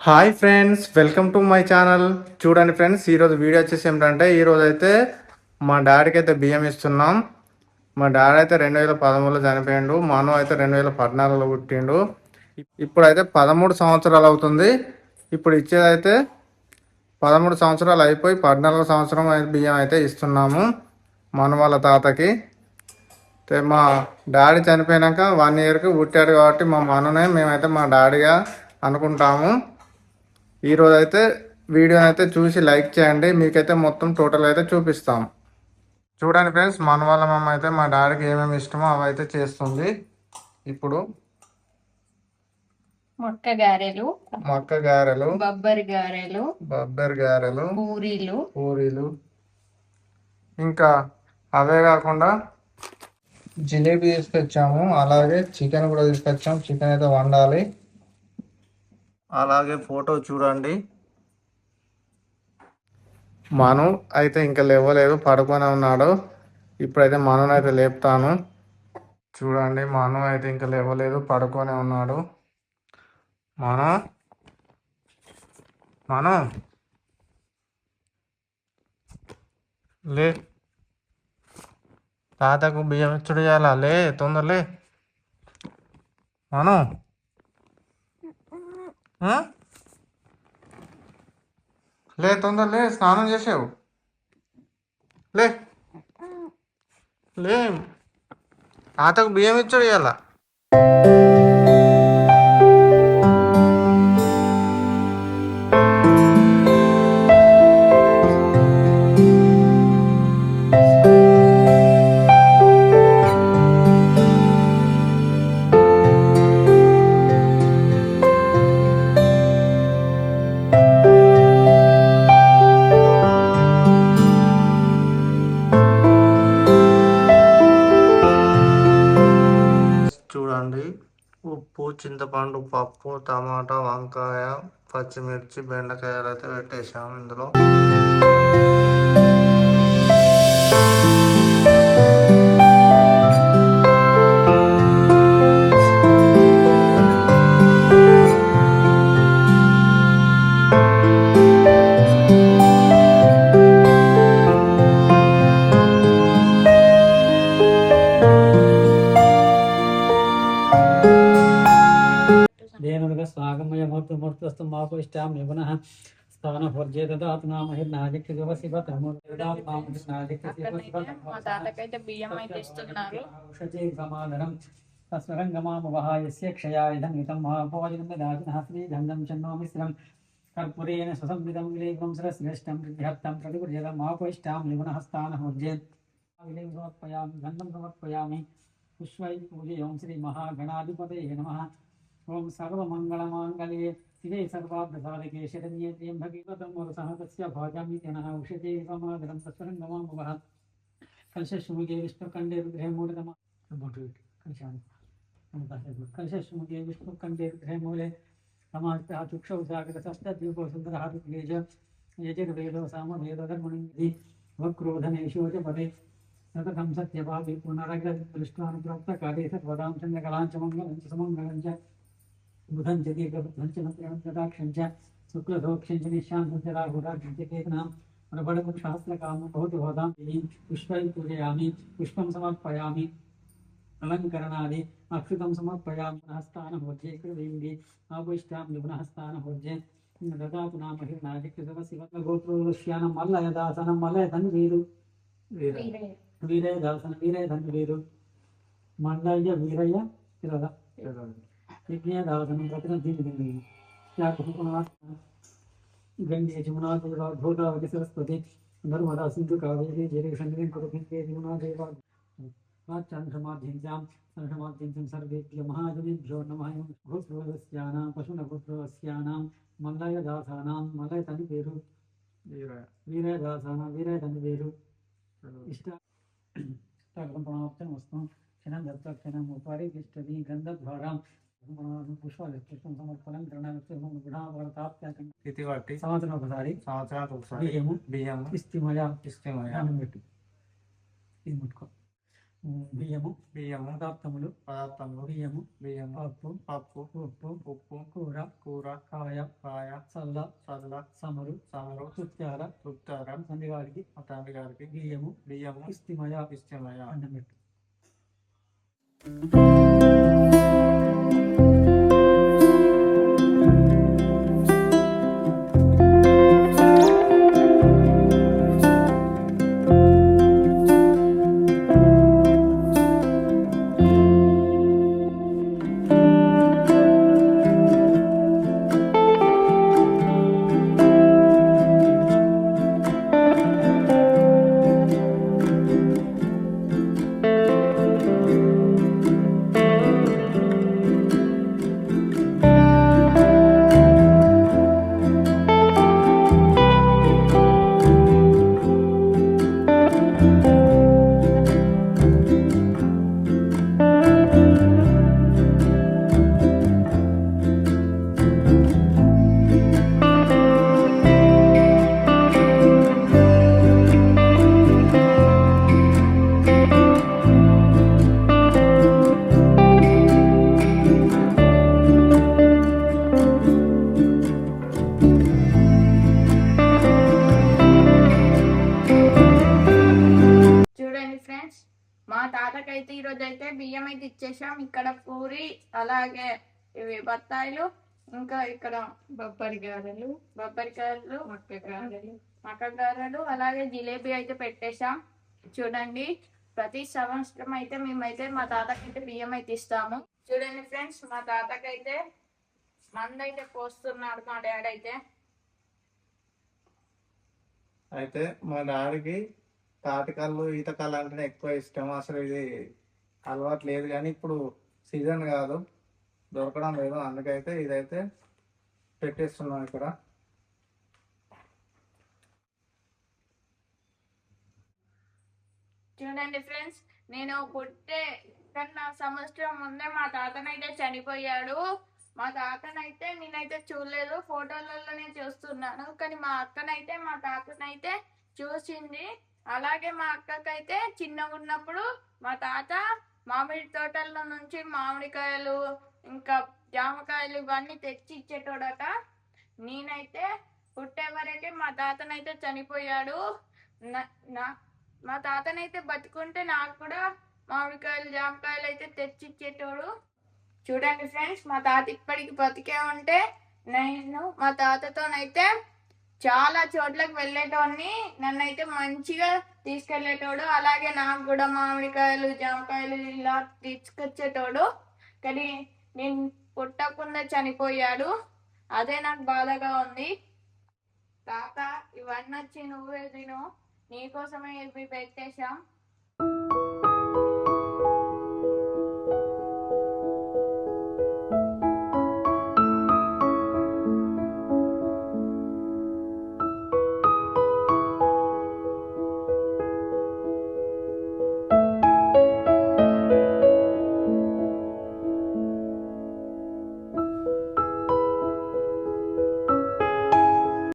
Hi friends, welcome to my channel. చూడండి friends, ఈరోజు video వచ్చేసి ఏమిటంటే ఈరోజు అయితే మా డాడీకి అయితే బియ్యం ఇస్తున్నాం. మా డాడీ అయితే 2013లో చనిపోయిండు. మను అయితే 2014లో పుట్టిండు. ఇప్పుడైతే 13 సంవత్సరాలు అవుతుంది. ఇప్పుడు ఇచ్చేదైతే 13 సంవత్సరాలు అయిపోయి 14 సంవత్సరం బియ్యం అయితే ఇస్తున్నాము మను వాళ్ళ తాతకి. మా డాడీ చనిపోయినాక 1 ఇయర్కి పుట్టాడు కాబట్టి మా మనునే మేమైతే మా డాడీగా అనుకుంటాము. ఈరోజు అయితే వీడియో అయితే చూసి లైక్ చేయండి, మీకైతే మొత్తం టోటల్ అయితే చూపిస్తాం. చూడండి ఫ్రెండ్స్, మన వాళ్ళ మమ్మ అయితే మా డాడీకి ఏమేమి ఇష్టమో అవి అయితే చేస్తుంది. ఇప్పుడు మొక్క గారెలు, బొబ్బరి గారెలు, పూరీలు, ఇంకా అవే కాకుండా జిలేబీ తీసుకొచ్చాము. అలాగే చికెన్ కూడా తీసుకొచ్చాము. చికెన్ అయితే వండాలి. అలాగే ఫోటో చూడండి. మను అయితే ఇంకా లేవలేదు, పడుకొని ఉన్నాడు. ఇప్పుడైతే మనుని అయితే లేపుతాను. చూడండి, మను అయితే ఇంకా లేవలేదు, పడుకొని ఉన్నాడు. మను మను లే, తాతకు బియ్యం ఇచ్చుడు చేయాలా? లే తొందరలే మను. లే తొందరలే, స్నానం చేసావు. లే లే, తాతకు బియ్యం ఇచ్చుడు చేయాలా? చూడండి, ఉప్పు, చింతపండు, పప్పు, టమాటా, వంకాయ, పచ్చిమిర్చి, బెండకాయలు అయితే పెట్టేసాము ఇందులో. स्वागमयमूर्तिमूर्तस्तु मापुष्टां निपुणः स्थानभोज्ये ददातु नाम हिर्नादिक्यशिवशिवतमोषतीसमादरं तस्वरङ्गमामवहायस्य क्षयायुधं युतं महाभोजनं राजनः श्रीगन्धं चन्नो मिश्रं कर्पूरेण सुसंविदं विलेपं सरश्रेष्ठं बृहत्तं प्रतिगुर्जलं मापुष्टां निपुणः स्थानभोज्ये विलेपं समर्पयामि, गन्धं समर्पयामि, पुष्पैः पूजयां श्रीमहागणाधिपतये नमः। ओम सर्वमंगलमांगल्ये शिवे सर्वार्थसाधके शरण्ये त्र्यम्बके गौतमः तस्य भाजामि जनः औषधे समादरं तस्वरङ्गमामवः कलशशुमुखे विष्णुकण्डे रुद्रे मूलतम कलशशुमुखे विष्णुकण्डे रुद्रे मूले समास्तः चक्षौ सागरसप्तद्वीपो सुन्दरः ऋग्वेज यजुर्वेदो सामवेदो धर्मणि वक्रोधनेषु च पदे सततं सत्यभावे पुनरग्रदृष्ट्वानुप्रोक्तकाले सर्वदां चन्द्रकलाञ्च मङ्गलं च समङ्गलं च बुधं च दीर्घबुद्धं च नप्रणदाक्षं च शुक्लसौख्यं च निशान्तं च राहुराज्ञं च केतनां प्रबलपुरुषहस्रकामं भवतु भवतां पुष्पैः पूजयामि, पुष्पं समर्पयामि, अलङ्करणादि अक्षुतं समर्पयामि। हस्तानभोज्ये कृदेङ्गे आपुष्टां निपुणहस्तानभोज्ये ददातु नाम हिर्नादिक्यशिवशिवगोत्रोश्यानं मल्लयदासनं मल्लयधन्वीरु వీరయదాసన వీరయధన్వీరు మండల్య వీరయ్య తిరద విజ్ఞదాసనం ప్రతినిధి గంగే జమునా దేవా గోదావరి సరస్వతి నర్మదా సింధు కావేరీ జలేషంగం కురుభింగే జమునా దేవా వాచ్యాన్షమాధ్యంచాం సంషమాధ్యంచం సర్వేభ్య మహాజనేభ్యో నమః. భూత్రోస్యానాం పశునభూత్రోస్యానాం మల్లయదాసానాం మల్లయతని పేరు వీరయదాసాన వీరయధన్వీరు ఇష్ట वस्तु क्षण दत्तक्षण उपरि तिष्ठति गन्धद्वारां पुष्पं समर्पणं गृहावर्ताप्याति సంవత్సరానికి బియ్యం ఇస్తిమయ ఇది ముట్టుకో బియ్యము బియ్యము పదార్థములు పదార్థములు బియ్యము బియ్యము పప్పు పప్పు ఉప్పు ఉప్పు కూర కూర కాయ కాయ చల్ల చల్ల సమరు సమరు చుత్యార రుత్తారం తండ్రి గారికి మా తండ్రి గారికి బియ్యము బియ్యము ఇస్తిమయ ఇష్టమయ్య అన్నం పెట్టు. చూడండి ఫ్రెండ్స్, మా తాతకైతే ఈరోజు అయితే బియ్యం అయితే ఇచ్చేసాం. ఇక్కడ పూరి, అలాగే ఇవి బత్తాయిలు, ఇంకా ఇక్కడ బొబ్బరికాయలు మక్క గారెలు, అలాగే జిలేబీ అయితే పెట్టేశాం. చూడండి, ప్రతి సంవత్సరం అయితే మేమైతే మా తాతకైతే బియ్యం అయితే ఇస్తాము. చూడండి ఫ్రెండ్స్, మా తాతకైతే మందైతే పోస్తున్నాడు మా డాడీ అయితే. అయితే మా డాడీకి తాటికల్లు ఈతకల్లు అంటేనే ఎక్కువ ఇష్టం. అసలు ఇది అలవాటు లేదు, కానీ ఇప్పుడు సీజన్ కాదు, దొరకడం లేదు, అందుకైతే ఇదైతే పెట్టేస్తున్నాం ఇక్కడ. చూడండి ఫ్రెండ్స్, నేను పుట్టే కన్నా సంవత్సరం ముందే మా తాతనైతే చనిపోయాడు. మా తాతనైతే నేనైతే చూడలేదు, ఫోటోలలోనే చూస్తున్నాను. కానీ మా అక్కనైతే మా తాతనైతే చూసింది. అలాగే మా అక్కకైతే చిన్నగా ఉన్నప్పుడు మా తాత మామిడి తోటల్లో నుంచి మామిడికాయలు, ఇంకా జామకాయలు ఇవన్నీ తెచ్చి ఇచ్చేటోడట. నేనైతే పుట్టే వరకే మా తాతనైతే చనిపోయాడు. మా తాతనైతే బతుకుంటే నాకు కూడా మామిడికాయలు, జామకాయలు అయితే తెచ్చిచ్చేటోడు. చూడండి ఫ్రెండ్స్, మా తాత ఇప్పటికి బతికే ఉంటే నేను మా తాతతోనైతే చాలా చోట్లకు వెళ్ళేటోడిని. నన్నైతే మంచిగా తీసుకెళ్లేటోడు. అలాగే నాకు కూడా మామిడికాయలు, జామకాయలు ఇలా తీసుకొచ్చేటోడు. కానీ నేను పుట్టకుండా చనిపోయాడు. అదే నాకు బాధగా ఉంది. తాత, ఇవన్నీ వచ్చి నువ్వే తిను, నీకోసమే ఇవి పెట్టేశాం.